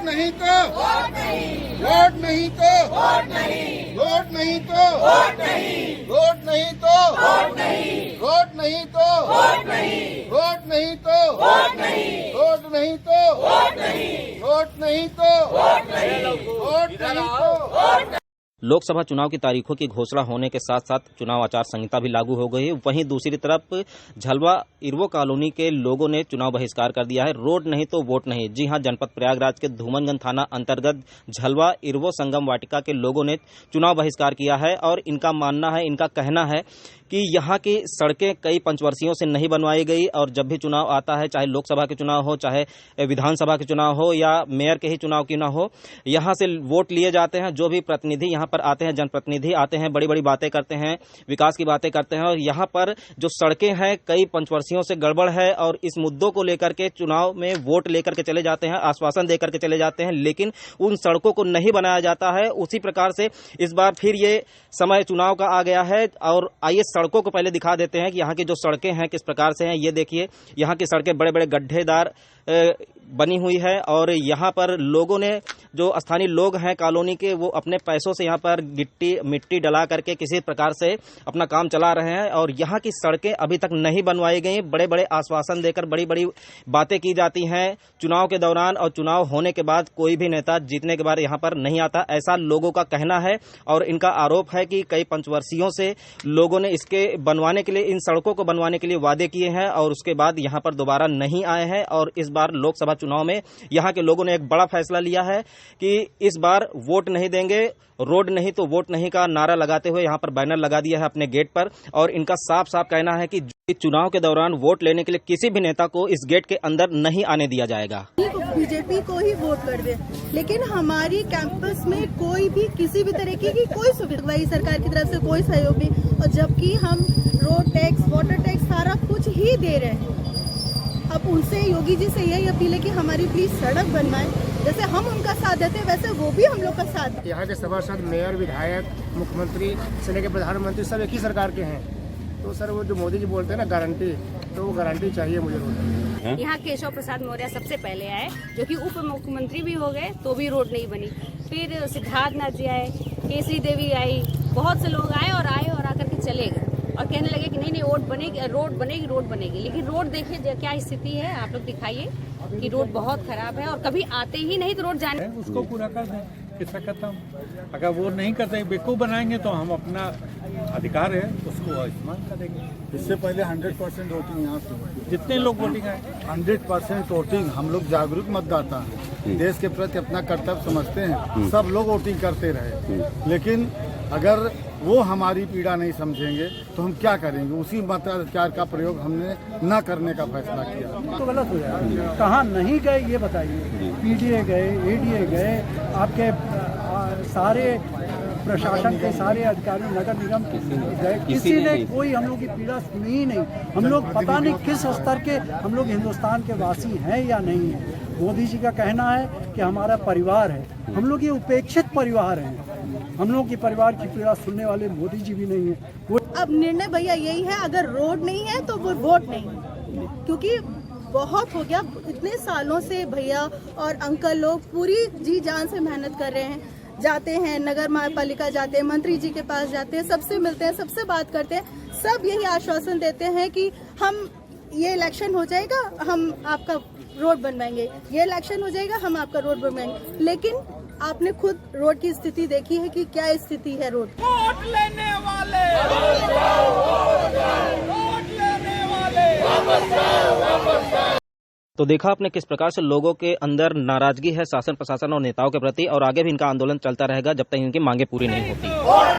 नहीं तो वोट नहीं, वोट नहीं तो वोट नहीं, वोट नहीं तो वोट नहीं, वोट नहीं तो वोट नहीं, वोट नहीं तो वोट नहीं, वोट नहीं तो वोट नहीं, वोट नहीं तो वोट नहीं, वोट नहीं तो वोट नहीं, वोट नहीं तो वोट। लोकसभा चुनाव की तारीखों की घोषणा होने के साथ साथ चुनाव आचार संहिता भी लागू हो गई है। वहीं दूसरी तरफ झलवा इरवो कॉलोनी के लोगों ने चुनाव बहिष्कार कर दिया है। रोड नहीं तो वोट नहीं। जी हां, जनपद प्रयागराज के धूमनगंज थाना अंतर्गत झलवा इरवो संगम वाटिका के लोगों ने चुनाव बहिष्कार किया है और इनका मानना है, इनका कहना है कि यहाँ की सड़कें कई पंचवर्षियों से नहीं बनवाई गई और जब भी चुनाव आता है, चाहे लोकसभा के चुनाव हो, चाहे विधानसभा के चुनाव हो या मेयर के ही चुनाव क्यों ना हो, यहाँ से वोट लिए जाते हैं। जो भी प्रतिनिधि यहाँ पर आते हैं, जनप्रतिनिधि आते हैं, बड़ी बड़ी बातें करते हैं, विकास की बातें करते हैं और यहाँ पर जो सड़कें हैं कई पंचवर्षियों से गड़बड़ है और इस मुद्दों को लेकर के चुनाव में वोट लेकर के चले जाते हैं, आश्वासन देकर के चले जाते हैं, लेकिन उन सड़कों को नहीं बनाया जाता है। उसी प्रकार से इस बार फिर ये समय चुनाव का आ गया है और आइए सड़कों को पहले दिखा देते हैं कि यहाँ की जो सड़कें हैं किस प्रकार से हैं। ये देखिए, यहाँ की सड़कें बड़े बड़े गड्ढेदार बनी हुई है और यहाँ पर लोगों ने, जो स्थानीय लोग हैं कॉलोनी के, वो अपने पैसों से यहाँ पर मिट्टी डला करके किसी प्रकार से अपना काम चला रहे हैं और यहाँ की सड़कें अभी तक नहीं बनवाई गई। बड़े बड़े आश्वासन देकर बड़ी बड़ी बातें की जाती हैं चुनाव के दौरान और चुनाव होने के बाद कोई भी नेता जीतने के बाद यहाँ पर नहीं आता, ऐसा लोगों का कहना है। और इनका आरोप है कि कई पंचवर्षियों से लोगों ने इसके बनवाने के लिए, इन सड़कों को बनवाने के लिए वादे किए हैं और उसके बाद यहाँ पर दोबारा नहीं आए हैं। और इस बार लोकसभा चुनाव में यहाँ के लोगों ने एक बड़ा फैसला लिया है कि इस बार वोट नहीं देंगे। रोड नहीं तो वोट नहीं का नारा लगाते हुए यहाँ पर बैनर लगा दिया है अपने गेट पर और इनका साफ साफ कहना है कि चुनाव के दौरान वोट लेने के लिए किसी भी नेता को इस गेट के अंदर नहीं आने दिया जाएगा। बीजेपी को ही वोट कर दे, लेकिन हमारी कैंपस में कोई भी किसी भी तरीके की कोई सुविधा सरकार की तरफ से कोई सहयोग नहीं, और जबकि हम रोड टैक्स, वाटर टैक्स सारा कुछ ही दे रहे हैं। अब उनसे, योगी जी से यही अपील है कि हमारी प्लीज सड़क बनवाएं, जैसे हम उनका साथ देते हैं वैसे वो भी हम लोग का साथ। यहाँ के सभासद, मेयर, विधायक, मुख्यमंत्री से लेकर प्रधानमंत्री सब एक ही सरकार के हैं। तो सर वो जो मोदी जी बोलते हैं ना गारंटी, तो वो गारंटी चाहिए मुझे रोड। यहाँ केशव प्रसाद मौर्य सबसे पहले आए, जो कि उप मुख्यमंत्री भी हो गए तो भी रोड नहीं बनी। फिर सिद्धार्थ नाथ जी आए, केसरी देवी आई, बहुत से लोग आए और आकर के चले गए और कहने लगे कि नहीं रोड बनेगी। लेकिन रोड देखिए क्या स्थिति है, आप लोग दिखाइए कि रोड बहुत खराब है और कभी आते ही नहीं तो रोड जाने। उसको पूरा कर दें, कितना करता हूँ। अगर वो नहीं करते, बेवकूफ़ बनाएंगे तो हम अपना अधिकार है उसको इस्तेमाल करेंगे। इससे पहले 100% वोटिंग यहाँ से, जितने लोग वोटिंग आए 100% वोटिंग। हम लोग जागरूक मतदाता हैं, देश के प्रति अपना कर्तव्य समझते हैं, सब लोग वोटिंग करते रहे। लेकिन अगर वो हमारी पीड़ा नहीं समझेंगे तो हम क्या करेंगे। उसी मताधिकार का प्रयोग हमने न करने का फैसला किया। तो गलत हो जाएगा। कहाँ नहीं गए ये बताइए। पीडीए गए, एडीए गए, आपके सारे प्रशासन के सारे अधिकारी, नगर निगम गए, किसी ने कोई हम लोग की पीड़ा सुनी ही नहीं। हम लोग पता नहीं किस स्तर के हम लोग हिंदुस्तान के वासी हैं या नहीं है। मोदी जी का कहना है कि हमारा परिवार है, हम लोग ये उपेक्षित परिवार हैं। हम लोग के परिवार की पीड़ा सुनने वाले मोदी जी भी नहीं है। अब निर्णय भैया यही है, अगर रोड नहीं है तो वो वोट नहीं, क्योंकि बहुत हो गया। इतने सालों से भैया और अंकल लोग पूरी जी जान से मेहनत कर रहे हैं, जाते हैं नगर पालिका जाते हैं, मंत्री जी के पास जाते हैं, सबसे मिलते हैं, सबसे बात करते हैं, सब यही आश्वासन देते हैं कि हम, ये इलेक्शन हो जाएगा हम आपका रोड बनवाएंगे, ये इलेक्शन हो जाएगा हम आपका रोड बनवाएंगे। लेकिन आपने खुद रोड की स्थिति देखी है कि क्या स्थिति है रोड। वोट लेने वाले वापस जाओ। तो देखा आपने किस प्रकार से लोगों के अंदर नाराजगी है शासन प्रशासन और नेताओं के प्रति और आगे भी इनका आंदोलन चलता रहेगा जब तक इनकी मांगे पूरी नहीं होती।